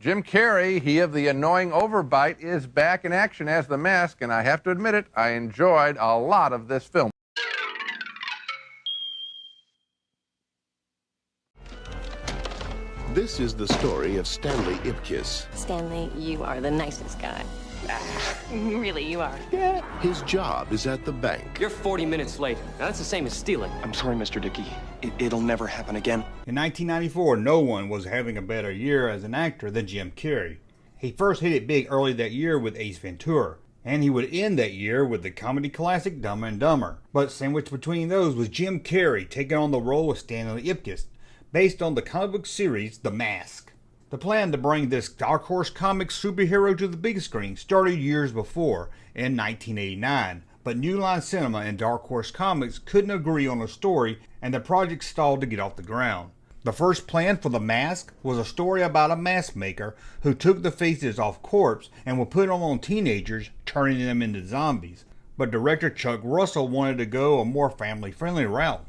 Jim Carrey, he of the annoying overbite, is back in action as the Mask, and I have to admit it, I enjoyed a lot of this film. This is the story of Stanley Ipkiss. Stanley, you are the nicest guy. Really, you are. Yeah. His job is at the bank. You're 40 minutes late. Now, that's the same as stealing. I'm sorry, Mr. Dickey. It'll never happen again. In 1994, no one was having a better year as an actor than Jim Carrey. He first hit it big early that year with Ace Ventura, and he would end that year with the comedy classic Dumb and Dumber. But sandwiched between those was Jim Carrey taking on the role of Stanley Ipkiss, based on the comic book series The Mask. The plan to bring this Dark Horse Comics superhero to the big screen started years before, in 1989, but New Line Cinema and Dark Horse Comics couldn't agree on a story and the project stalled to get off the ground. The first plan for The Mask was a story about a mask maker who took the faces off corpses and would put them on teenagers, turning them into zombies. But director Chuck Russell wanted to go a more family-friendly route.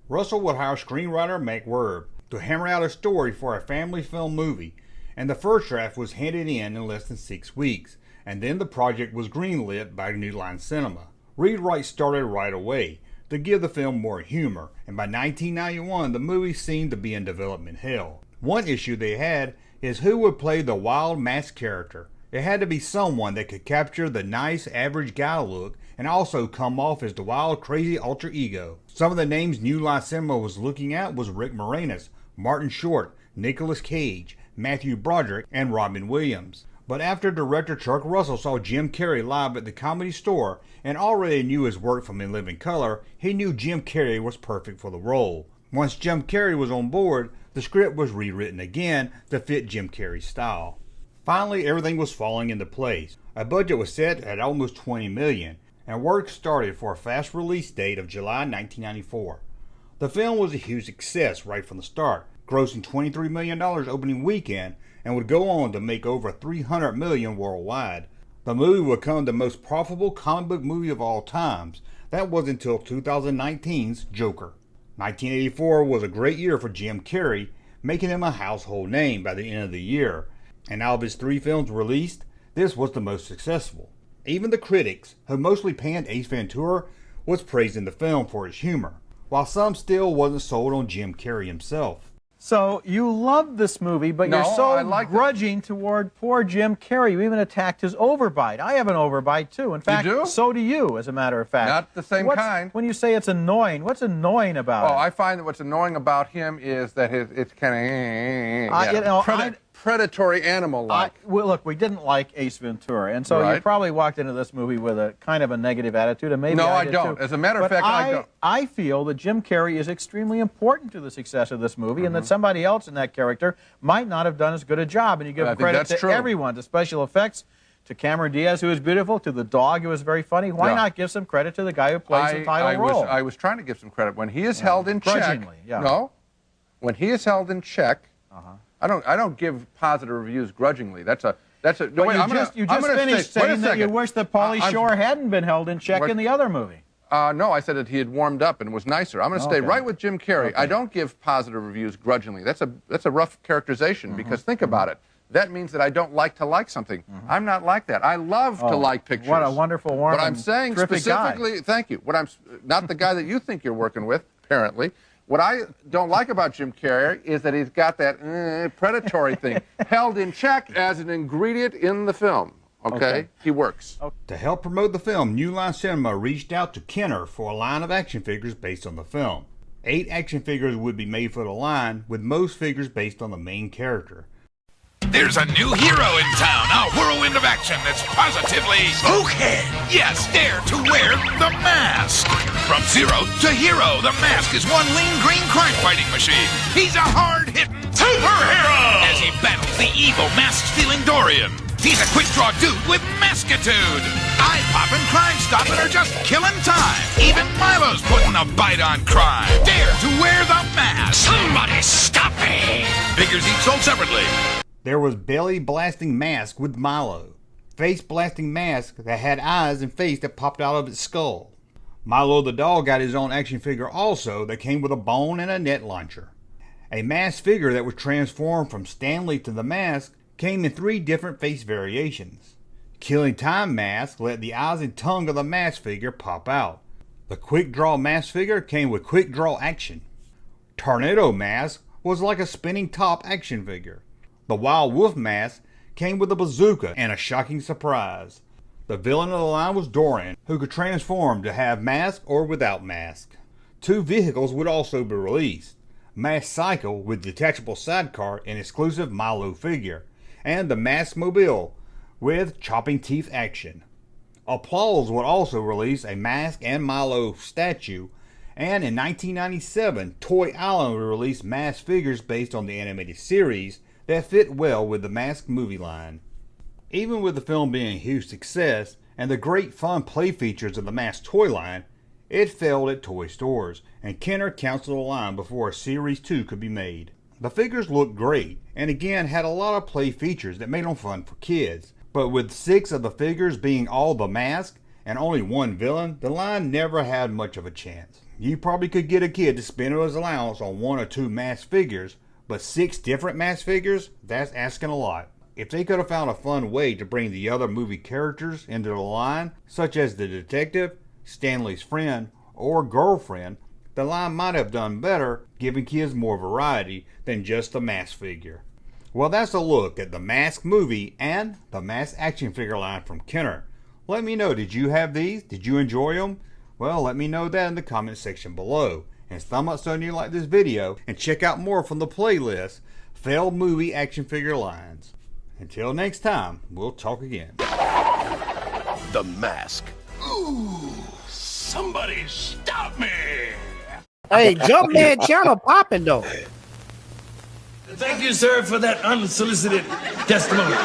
Russell would hire screenwriter Mac Werb to hammer out a story for a family film movie, and the first draft was handed in less than 6 weeks, and then the project was greenlit by New Line Cinema. Rewrites started right away to give the film more humor, and by 1991 the movie seemed to be in development hell. One issue they had is who would play the wild masked character. It had to be someone that could capture the nice average guy look and also come off as the wild crazy alter ego. Some of the names New Line Cinema was looking at was Rick Moranis, Martin Short, Nicolas Cage, Matthew Broderick, and Robin Williams. But after director Chuck Russell saw Jim Carrey live at the Comedy Store and already knew his work from In Living Color, he knew Jim Carrey was perfect for the role. Once Jim Carrey was on board, the script was rewritten again to fit Jim Carrey's style. Finally, everything was falling into place. A budget was set at almost $20 million, and work started for a fast release date of July 1994. The film was a huge success right from the start, grossing $23 million opening weekend and would go on to make over $300 million worldwide. The movie would become the most profitable comic book movie of all times. That was until 2019's Joker. 1984 was a great year for Jim Carrey, making him a household name by the end of the year. And out of his 3 films released, this was the most successful. Even the critics, who mostly panned Ace Ventura, was praising the film for its humor, while some still wasn't sold on Jim Carrey himself. So you love this movie, but No, you're so I like grudging toward poor Jim Carrey. You even attacked his overbite. I have an overbite too. In fact, do? so do you, as a matter of fact. Not the same kind. When you say it's annoying, what's annoying about it? I find that what's annoying about him is that it's kind of predatory animal-like. Well, look, we didn't like Ace Ventura, and so you probably walked into this movie with a kind of a negative attitude, and maybe No, I I did don't. too. As a matter of But fact, I don't. I feel that Jim Carrey is extremely important to the success of this movie, and that somebody else in that character might not have done as good a job. And you give I think credit that's to true. everyone, to special effects, to Cameron Diaz, who was beautiful, to the dog, who was very funny. Why not give some credit to the guy who plays the title role? I was trying to give some credit. When he is held in check, grudgingly, no, when he is held in check, I don't give positive reviews grudgingly. That's a. No, wait, You just finished saying that you wish that Pauly Shore hadn't been held in check in the other movie. No, I said that he had warmed up and was nicer. I'm going to stay right with Jim Carrey. I don't give positive reviews grudgingly. That's a rough characterization because think about it. That means that I don't like to like something. I'm not like that. I love to like pictures. What a wonderful, warm, But I'm saying specifically, thank you. Not the guy that you think you're working with, apparently. What I don't like about Jim Carrey is that he's got that predatory thing held in check as an ingredient in the film. Okay? He works. To help promote the film, New Line Cinema reached out to Kenner for a line of action figures based on the film. 8 action figures would be made for the line, with most figures based on the main character. There's a new hero in town, a whirlwind of action that's positively okay. Yes, dare to wear the mask. From zero to hero, the mask is one lean green crime-fighting machine. He's a hard-hitting superhero as he battles the evil mask-stealing Dorian. He's a quick-draw dude with maskitude. Eye-popping, crime-stopping, or just killing time. Even Milo's putting a bite on crime. Dare to wear the mask. Somebody stop me. Figures each sold separately. There was belly blasting mask with Milo, face blasting mask that had eyes and face that popped out of its skull. Milo the dog got his own action figure also that came with a bone and a net launcher. A masked figure that was transformed from Stanley to the Mask came in 3 different face variations. Killing Time mask let the eyes and tongue of the mask figure pop out. The Quick Draw mask figure came with Quick Draw action. Tornado mask was like a spinning top action figure. The Wild Wolf mask came with a bazooka and a shocking surprise. The villain of the line was Doran, who could transform to have mask or without mask. 2 vehicles would also be released. Mask Cycle with detachable sidecar and exclusive Milo figure, and the Mask Mobile with chopping teeth action. Applause would also release a Mask and Milo statue, and in 1997, Toy Island would release Mask figures based on the animated series that fit well with the Mask movie line. Even with the film being a huge success and the great fun play features of the Mask toy line, it failed at toy stores, and Kenner canceled the line before a Series 2 could be made. The figures looked great, and again had a lot of play features that made them fun for kids, but with 6 of the figures being all the Mask and only 1 villain, the line never had much of a chance. You probably could get a kid to spend his allowance on 1 or 2 Mask figures, but 6 different Mask figures? That's asking a lot. If they could have found a fun way to bring the other movie characters into the line, such as the detective, Stanley's friend, or girlfriend, the line might have done better, giving kids more variety than just the Mask figure. Well, that's a look at the Mask movie and the Mask action figure line from Kenner. Let me know, did you have these? Did you enjoy them? Well, let me know that in the comment section below. And thumb up so you like this video, and check out more from the playlist, Failed Movie Action Figure Lines. Until next time, we'll talk again. The Mask. Ooh, somebody stop me! Hey, Junkman channel popping though. Thank you, sir, for that unsolicited testimony.